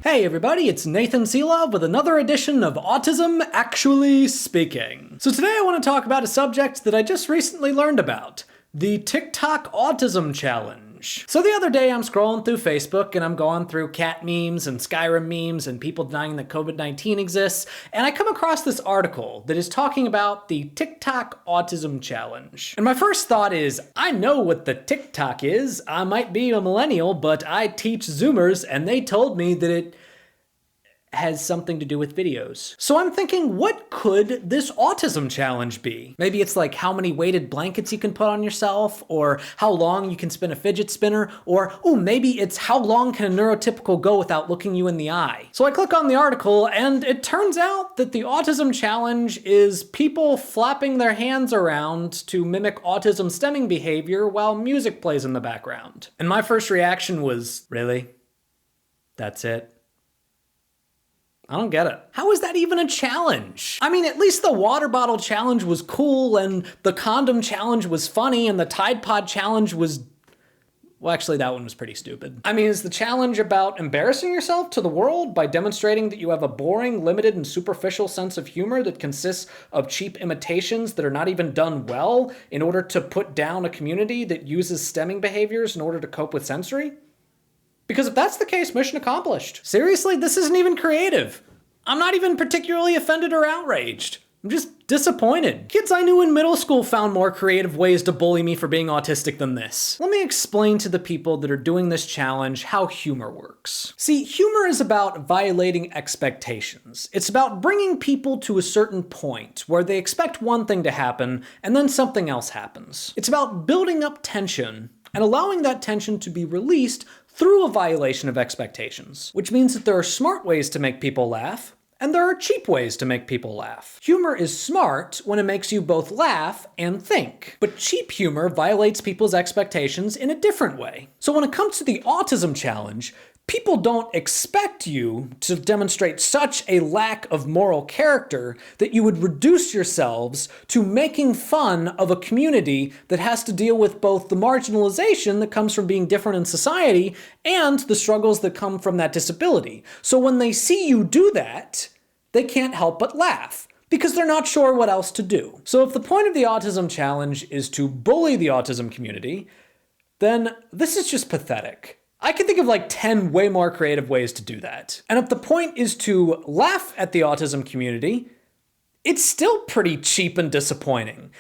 Hey everybody, it's Nathan Selove with another edition of Autism Actually Speaking. So today I want to talk about a subject that I just recently learned about, the TikTok Autism Challenge. So the other day I'm scrolling through Facebook and I'm going through cat memes and Skyrim memes and people denying that COVID-19 exists, and I come across this article that is talking about the TikTok Autism Challenge. And my first thought is, I know what the TikTok is. I might be a millennial, but I teach Zoomers and they told me that it has something to do with videos. So I'm thinking, what could this autism challenge be? Maybe it's like how many weighted blankets you can put on yourself, or how long you can spin a fidget spinner, or maybe it's how long can a neurotypical go without looking you in the eye. So I click on the article and it turns out that the autism challenge is people flapping their hands around to mimic autism stemming behavior while music plays in the background. And my first reaction was, really? That's it? I don't get it. How is that even a challenge? I mean, at least the water bottle challenge was cool, and the condom challenge was funny, and the Tide Pod challenge was, well, actually that one was pretty stupid. I mean, is the challenge about embarrassing yourself to the world by demonstrating that you have a boring, limited, and superficial sense of humor that consists of cheap imitations that are not even done well in order to put down a community that uses stemming behaviors in order to cope with sensory? Because if that's the case, mission accomplished. Seriously, this isn't even creative. I'm not even particularly offended or outraged. I'm just disappointed. Kids I knew in middle school found more creative ways to bully me for being autistic than this. Let me explain to the people that are doing this challenge how humor works. See, humor is about violating expectations. It's about bringing people to a certain point where they expect one thing to happen and then something else happens. It's about building up tension and allowing that tension to be released through a violation of expectations, which means that there are smart ways to make people laugh, and there are cheap ways to make people laugh. Humor is smart when it makes you both laugh and think, but cheap humor violates people's expectations in a different way. So when it comes to the autism challenge, people don't expect you to demonstrate such a lack of moral character that you would reduce yourselves to making fun of a community that has to deal with both the marginalization that comes from being different in society and the struggles that come from that disability. So when they see you do that, they can't help but laugh, because they're not sure what else to do. So if the point of the autism challenge is to bully the autism community, then this is just pathetic. I can think of like 10 way more creative ways to do that. And if the point is to laugh at the autism community, it's still pretty cheap and disappointing.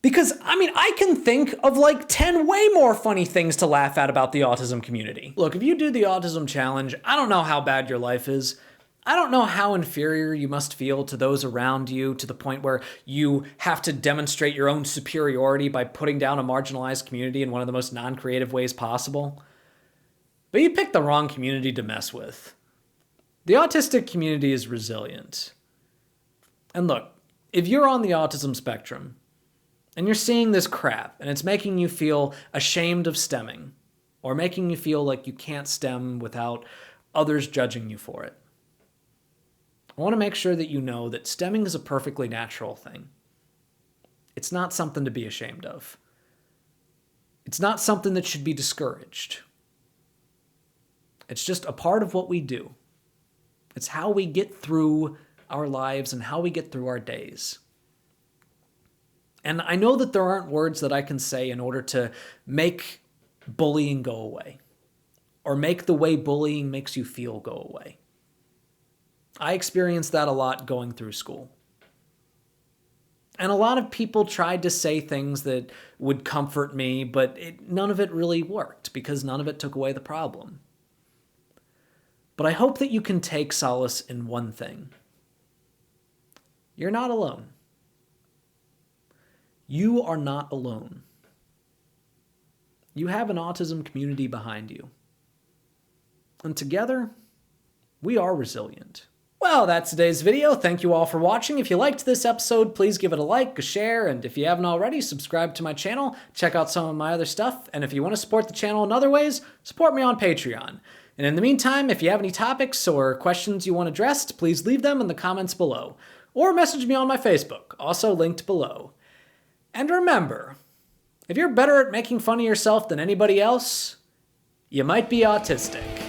Because, I mean, I can think of like 10 way more funny things to laugh at about the autism community. Look, if you do the autism challenge, I don't know how bad your life is. I don't know how inferior you must feel to those around you to the point where you have to demonstrate your own superiority by putting down a marginalized community in one of the most non-creative ways possible. But you picked the wrong community to mess with. The autistic community is resilient. And look, if you're on the autism spectrum and you're seeing this crap and it's making you feel ashamed of stemming or making you feel like you can't stem without others judging you for it, I want to make sure that you know that stemming is a perfectly natural thing. It's not something to be ashamed of. It's not something that should be discouraged. It's just a part of what we do. It's how we get through our lives and how we get through our days. And I know that there aren't words that I can say in order to make bullying go away, or make the way bullying makes you feel go away. I experienced that a lot going through school. And a lot of people tried to say things that would comfort me, but none of it really worked because none of it took away the problem. But I hope that you can take solace in one thing. You're not alone. You are not alone. You have an autism community behind you. And together, we are resilient. Well, that's today's video. Thank you all for watching. If you liked this episode, please give it a like, a share, and if you haven't already, subscribe to my channel, check out some of my other stuff, and if you want to support the channel in other ways, support me on Patreon. And in the meantime, if you have any topics or questions you want addressed, please leave them in the comments below, or message me on my Facebook, also linked below. And remember, if you're better at making fun of yourself than anybody else, you might be autistic.